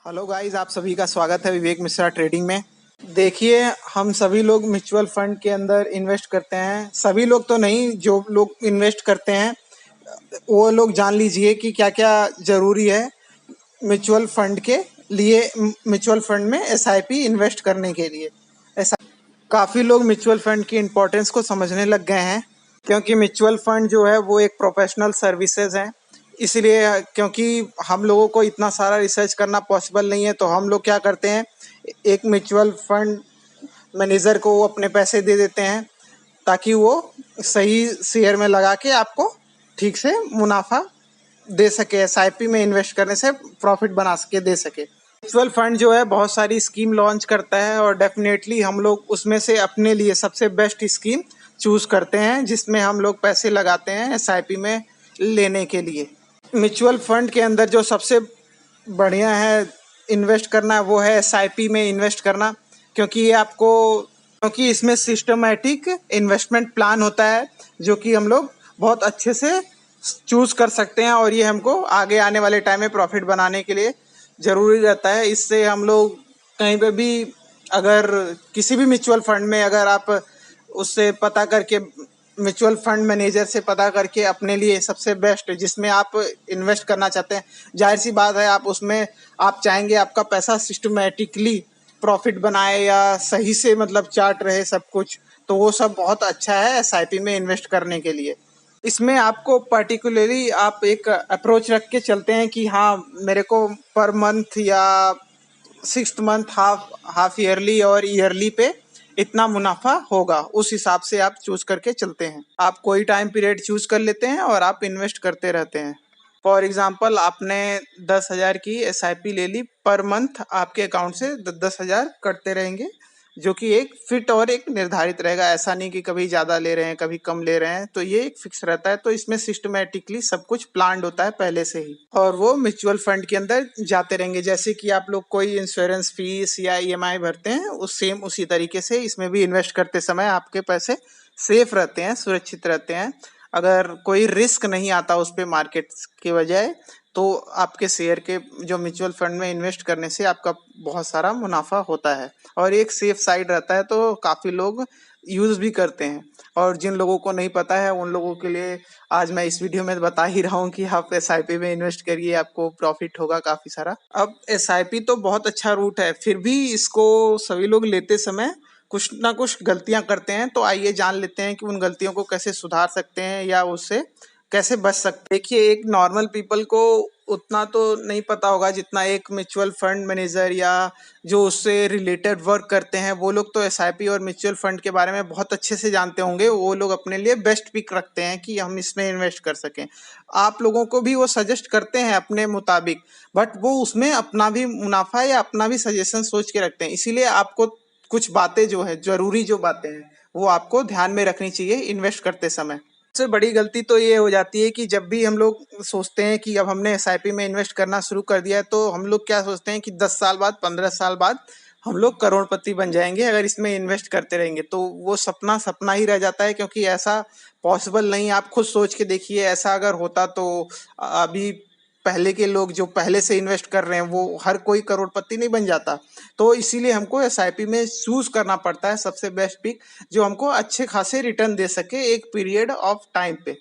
Hello guys, आप सभी का स्वागत है विवेक मिश्रा ट्रेडिंग में। देखिए, हम सभी लोग म्यूचुअल फंड के अंदर इन्वेस्ट करते हैं। सभी लोग तो नहीं, जो लोग इन्वेस्ट करते हैं वो लोग जान लीजिए कि क्या क्या ज़रूरी है म्यूचुअल फंड के लिए। म्यूचुअल फंड में एसआईपी इन्वेस्ट करने के लिए ऐसा काफ़ी लोग म्यूचुअल फंड की इम्पोर्टेंस को समझने लग गए हैं, क्योंकि म्यूचुअल फंड जो है वो एक प्रोफेशनल सर्विसेज है। इसलिए क्योंकि हम लोगों को इतना सारा रिसर्च करना पॉसिबल नहीं है, तो हम लोग क्या करते हैं, एक म्यूचुअल फंड मैनेजर को वो अपने पैसे दे देते हैं ताकि वो सही शेयर में लगा के आपको ठीक से मुनाफा दे सके, एसआईपी में इन्वेस्ट करने से प्रॉफिट बना सके, दे सके। म्यूचुअल फंड जो है बहुत सारी स्कीम लॉन्च करता है और डेफिनेटली हम लोग उसमें से अपने लिए सबसे बेस्ट स्कीम चूज करते हैं जिसमें हम लोग पैसे लगाते हैं एसआईपी में लेने के लिए। म्यूचुअल फंड के अंदर जो सबसे बढ़िया है इन्वेस्ट करना वो है एसआईपी में इन्वेस्ट करना, क्योंकि इसमें सिस्टमैटिक इन्वेस्टमेंट प्लान होता है जो कि हम लोग बहुत अच्छे से चूज कर सकते हैं और ये हमको आगे आने वाले टाइम में प्रॉफिट बनाने के लिए ज़रूरी रहता है। इससे हम लोग कहीं पे भी, अगर किसी भी म्यूचुअल फंड में अगर आप उससे पता करके, म्यूचुअल फंड मैनेजर से पता करके अपने लिए सबसे बेस्ट जिसमें आप इन्वेस्ट करना चाहते हैं, जाहिर सी बात है आप उसमें आप चाहेंगे आपका पैसा सिस्टमैटिकली प्रॉफिट बनाए या सही से मतलब चार्ट रहे सब कुछ, तो वो सब बहुत अच्छा है एसआईपी में इन्वेस्ट करने के लिए। इसमें आपको पर्टिकुलरली आप एक अप्रोच रख के चलते हैं कि हाँ, मेरे को पर मंथ या 6 मंथ, हाफ ईयरली और ईयरली पे इतना मुनाफा होगा, उस हिसाब से आप चूज करके चलते हैं। आप कोई टाइम पीरियड चूज कर लेते हैं और आप इन्वेस्ट करते रहते हैं। फॉर एग्जाम्पल, आपने 10,000 की एसआईपी ले ली, पर मंथ आपके अकाउंट से 10,000 कटते रहेंगे, जो कि एक फिट और एक निर्धारित रहेगा। ऐसा नहीं कि कभी ज़्यादा ले रहे हैं कभी कम ले रहे हैं, तो ये एक फिक्स रहता है। तो इसमें सिस्टमेटिकली सब कुछ प्लान्ड होता है पहले से ही, और वो म्यूचुअल फंड के अंदर जाते रहेंगे। जैसे कि आप लोग कोई इंश्योरेंस फीस या ईएमआई भरते हैं, उसी तरीके से इसमें भी इन्वेस्ट करते समय आपके पैसे सेफ रहते हैं, सुरक्षित रहते हैं। अगर कोई रिस्क नहीं आता उस पर मार्केट की बजाय, तो आपके शेयर के जो म्यूचुअल फंड में इन्वेस्ट करने से आपका बहुत सारा मुनाफा होता है और एक सेफ साइड रहता है, तो काफ़ी लोग यूज़ भी करते हैं। और जिन लोगों को नहीं पता है उन लोगों के लिए आज मैं इस वीडियो में बता ही रहा हूँ कि आप एसआईपी में इन्वेस्ट करिए, आपको प्रॉफिट होगा काफ़ी सारा। अब एसआईपी तो बहुत अच्छा रूट है, फिर भी इसको सभी लोग लेते समय कुछ ना कुछ गलतियां करते हैं। तो आइए जान लेते हैं कि उन गलतियों को कैसे सुधार सकते हैं या उससे कैसे बच सकते हैं। देखिए, एक नॉर्मल पीपल को उतना तो नहीं पता होगा जितना एक म्यूचुअल फंड मैनेजर या जो उससे रिलेटेड वर्क करते हैं, वो लोग तो एसआईपी और म्यूचुअल फंड के बारे में बहुत अच्छे से जानते होंगे। वो लोग अपने लिए बेस्ट पिक रखते हैं कि हम इसमें इन्वेस्ट कर सकें। आप लोगों को भी वो सजेस्ट करते हैं अपने मुताबिक, बट वो उसमें अपना भी मुनाफा या अपना भी सजेशन सोच के रखते हैं। इसीलिए आपको कुछ बातें जो है, जरूरी जो बातें हैं, वो आपको ध्यान में रखनी चाहिए इन्वेस्ट करते समय। सबसे बड़ी गलती तो ये हो जाती है कि जब भी हम लोग सोचते हैं कि अब हमने एसआईपी में इन्वेस्ट करना शुरू कर दिया है, तो हम लोग क्या सोचते हैं कि 10 साल बाद, 15 साल बाद हम लोग करोड़पति बन जाएंगे अगर इसमें इन्वेस्ट करते रहेंगे। तो वो सपना सपना ही रह जाता है, क्योंकि ऐसा पॉसिबल नहीं है। आप खुद सोच के देखिए, ऐसा अगर होता तो अभी पहले के लोग जो पहले से इन्वेस्ट कर रहे हैं वो हर कोई करोड़पति नहीं बन जाता। तो इसीलिए हमको एसआईपी में चूज करना पड़ता है सबसे बेस्ट पिक, जो हमको अच्छे खासे रिटर्न दे सके एक पीरियड ऑफ टाइम पे।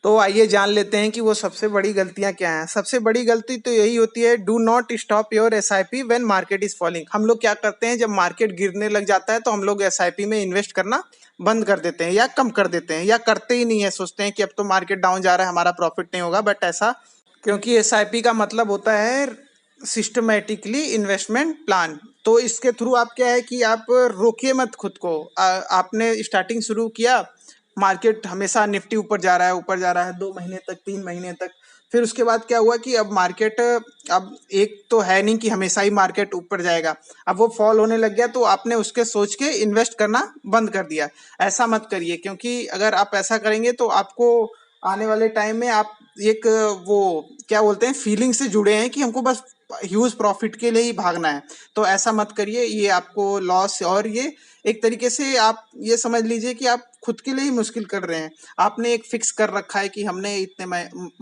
तो आइए जान लेते हैं कि वो सबसे बड़ी गलतियां क्या हैं। सबसे बड़ी गलती तो यही होती है, do not stop your SIP when market is falling. हम लोग क्या करते हैं, जब मार्केट गिरने लग जाता है तो हम लोग एसआईपी में इन्वेस्ट करना बंद कर देते हैं या कम कर देते हैं या करते ही नहीं है। सोचते हैं कि अब तो मार्केट डाउन जा रहा है, हमारा प्रॉफिट नहीं होगा। बट ऐसा, क्योंकि एसआईपी का मतलब होता है सिस्टमेटिकली इन्वेस्टमेंट प्लान। तो इसके थ्रू आप क्या है कि आप रोकिए मत खुद को। आपने स्टार्टिंग शुरू किया, मार्केट हमेशा निफ्टी ऊपर जा रहा है, ऊपर जा रहा है 2 महीने तक, 3 महीने तक। फिर उसके बाद क्या हुआ कि अब मार्केट, अब एक तो है नहीं कि हमेशा ही मार्केट ऊपर जाएगा, अब वो फॉल होने लग गया, तो आपने उसके सोच के इन्वेस्ट करना बंद कर दिया। ऐसा मत करिए, क्योंकि अगर आप ऐसा करेंगे तो आपको आने वाले टाइम में आप एक वो क्या बोलते हैं, फीलिंग से जुड़े हैं कि हमको बस ह्यूज प्रॉफिट के लिए ही भागना है। तो ऐसा मत करिए, ये आपको लॉस, और ये एक तरीके से आप ये समझ लीजिए कि आप खुद के लिए ही मुश्किल कर रहे हैं। आपने एक फिक्स कर रखा है कि हमने इतने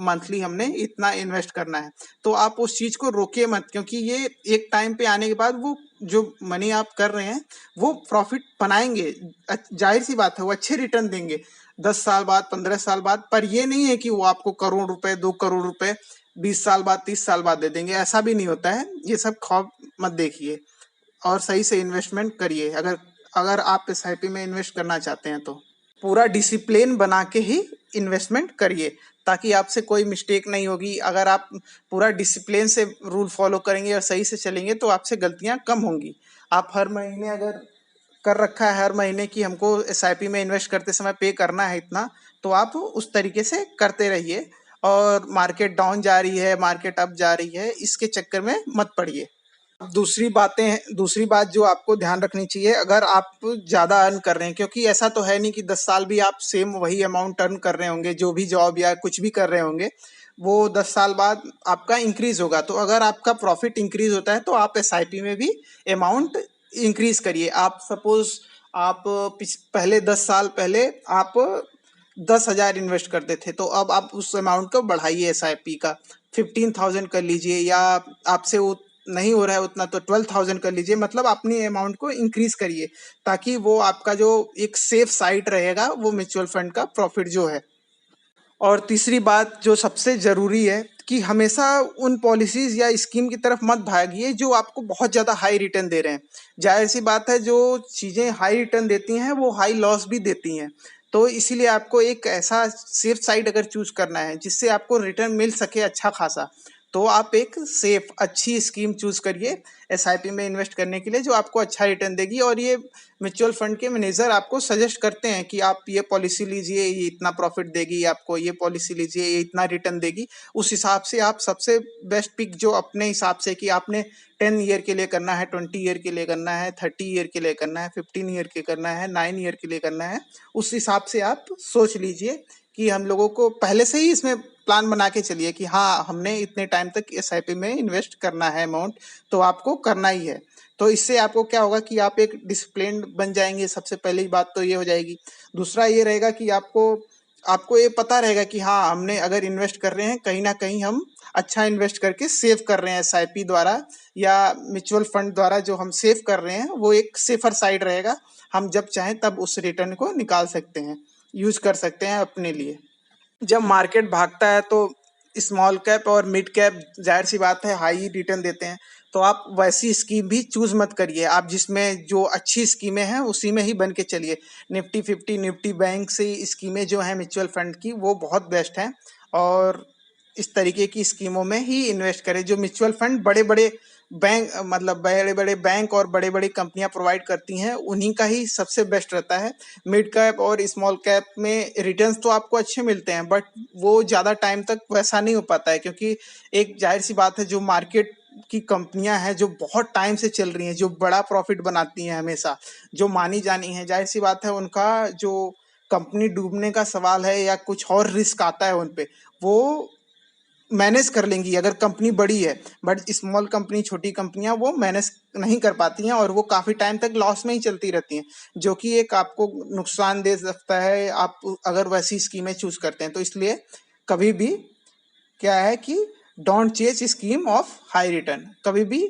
मंथली हमने इतना इन्वेस्ट करना है, तो आप उस चीज को रोकिए मत, क्योंकि ये एक टाइम पे आने के बाद वो जो मनी आप कर रहे हैं वो प्रॉफिट बनाएंगे। जाहिर सी बात है, वो अच्छे रिटर्न देंगे 10 साल बाद, 15 साल बाद। पर ये नहीं है कि वो आपको करोड़ रुपए, 2 करोड़ रुपए 20 साल बाद, 30 साल बाद दे देंगे। ऐसा भी नहीं होता है। ये सब ख्वाब मत देखिए और सही से इन्वेस्टमेंट करिए। अगर अगर आप एसआईपी में इन्वेस्ट करना चाहते हैं तो पूरा डिसिप्लिन बना के ही इन्वेस्टमेंट करिए, ताकि आपसे कोई मिस्टेक नहीं होगी। अगर आप पूरा डिसिप्लिन से रूल फॉलो करेंगे और सही से चलेंगे तो आपसे गलतियां कम होंगी। आप हर महीने अगर कर रखा है हर महीने की हमको एसआईपी में इन्वेस्ट करते समय पे करना है इतना, तो आप उस तरीके से करते रहिए। और मार्केट डाउन जा रही है, मार्केट अप जा रही है, इसके चक्कर में मत पड़िए। दूसरी बात जो आपको ध्यान रखनी चाहिए, अगर आप ज़्यादा अर्न कर रहे हैं, क्योंकि ऐसा तो है नहीं कि 10 साल भी आप सेम वही अमाउंट अर्न कर रहे होंगे, जो भी जॉब या कुछ भी कर रहे होंगे वो 10 साल बाद आपका इंक्रीज होगा। तो अगर आपका प्रॉफिट इंक्रीज होता है तो आप एसआईपी में भी अमाउंट इंक्रीज करिए। आप सपोज आप पहले 10 साल पहले आप 10,000 इन्वेस्ट करते थे, तो अब आप उस अमाउंट को बढ़ाइए, एसआईपी का 15,000 कर लीजिए, या आपसे वो नहीं हो रहा है उतना तो 12,000 कर लीजिए। मतलब अपनी अमाउंट को इंक्रीज करिए, ताकि वो आपका जो एक सेफ साइड रहेगा वो म्यूचुअल फंड का प्रॉफिट जो है। और तीसरी बात जो सबसे ज़रूरी है कि हमेशा उन पॉलिसीज़ या स्कीम की तरफ मत भागिए जो आपको बहुत ज़्यादा हाई रिटर्न दे रहे हैं। जाहिर सी बात है, जो चीज़ें हाई रिटर्न देती हैं वो हाई लॉस भी देती हैं। तो इसीलिए आपको एक ऐसा सेफ साइड अगर चूज करना है जिससे आपको रिटर्न मिल सके अच्छा खासा, तो आप एक सेफ अच्छी स्कीम चूज करिए एसआईपी में इन्वेस्ट करने के लिए, जो आपको अच्छा रिटर्न देगी। और ये म्यूचुअल फंड के मैनेजर आपको सजेस्ट करते हैं कि आप ये पॉलिसी लीजिए, ये इतना प्रॉफिट देगी आपको, ये पॉलिसी लीजिए, ये इतना रिटर्न देगी। उस हिसाब से आप सबसे बेस्ट पिक जो अपने हिसाब से कि आपने 10 ईयर के लिए करना है, 20 ईयर के लिए करना है, 30 ईयर के लिए करना है, 15 ईयर के करना है, 9 ईयर के लिए करना है, उस हिसाब से आप सोच लीजिए कि हम लोगों को पहले से ही इसमें प्लान बना के चलिए कि हाँ हमने इतने टाइम तक एसआईपी में इन्वेस्ट करना है अमाउंट, तो आपको करना ही है। तो इससे आपको क्या होगा कि आप एक डिसिप्लिन बन जाएंगे। सबसे पहली बात तो ये हो जाएगी। दूसरा ये रहेगा कि आपको आपको ये पता रहेगा कि हाँ हमने अगर इन्वेस्ट कर रहे हैं कहीं ना कहीं हम अच्छा इन्वेस्ट करके सेव कर रहे हैं एसआईपी द्वारा या म्यूचुअल फंड द्वारा। जो हम सेव कर रहे हैं वो एक सेफर साइड रहेगा। हम जब चाहें तब उस रिटर्न को निकाल सकते हैं, यूज कर सकते हैं अपने लिए। जब मार्केट भागता है तो स्मॉल कैप और मिड कैप जाहिर सी बात है हाई रिटर्न देते हैं। तो आप वैसी स्कीम भी चूज मत करिए। आप जिसमें जो अच्छी स्कीमें हैं उसी में ही बन के चलिए। निफ्टी 50, निफ्टी बैंक से स्कीमें जो हैं म्यूचुअल फंड की वो बहुत बेस्ट हैं। और इस तरीके की स्कीमों में ही इन्वेस्ट करें जो म्यूचुअल फंड बड़े बड़े बैंक मतलब बड़े बड़े बैंक और बड़े बड़ी कंपनियां प्रोवाइड करती हैं, उन्हीं का ही सबसे बेस्ट रहता है। मिड कैप और स्मॉल कैप में रिटर्न्स तो आपको अच्छे मिलते हैं, बट वो ज़्यादा टाइम तक वैसा नहीं हो पाता है, क्योंकि एक जाहिर सी बात है जो मार्केट की कंपनियां हैं जो बहुत टाइम से चल रही हैं, जो बड़ा प्रॉफिट बनाती हैं हमेशा, जो मानी जानी है, जाहिर सी बात है उनका जो कंपनी डूबने का सवाल है या कुछ और रिस्क आता है उन पे, वो मैनेज कर लेंगी अगर कंपनी बड़ी है। बट स्मॉल कंपनी, छोटी कंपनियां वो मैनेज नहीं कर पाती हैं और वो काफ़ी टाइम तक लॉस में ही चलती रहती हैं, जो कि एक आपको नुकसान दे सकता है आप अगर वैसी स्कीमें चूज करते हैं। तो इसलिए कभी भी क्या है कि don't chase scheme of high return, कभी भी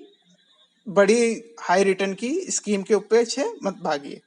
बड़ी हाई रिटर्न की स्कीम के पीछे मत भागिए।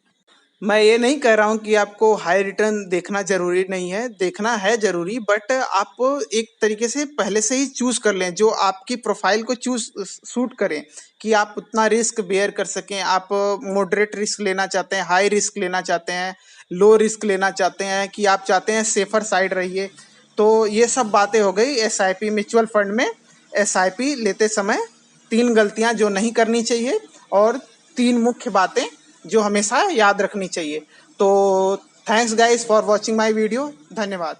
मैं ये नहीं कह रहा हूँ कि आपको हाई रिटर्न देखना जरूरी नहीं है, देखना है जरूरी, बट आप एक तरीके से पहले से ही चूज कर लें जो आपकी प्रोफाइल को चूज सूट करें, कि आप उतना रिस्क बेयर कर सकें। आप मॉडरेट रिस्क लेना चाहते हैं, हाई रिस्क लेना चाहते हैं, लो रिस्क लेना चाहते हैं, कि आप चाहते हैं सेफर साइड रहिए। तो ये सब बातें हो गई एसआईपी म्यूचुअल फंड में। एसआईपी लेते समय 3 गलतियां जो नहीं करनी चाहिए और 3 मुख्य बातें जो हमेशा याद रखनी चाहिए। तो thanks guys for watching my video. धन्यवाद।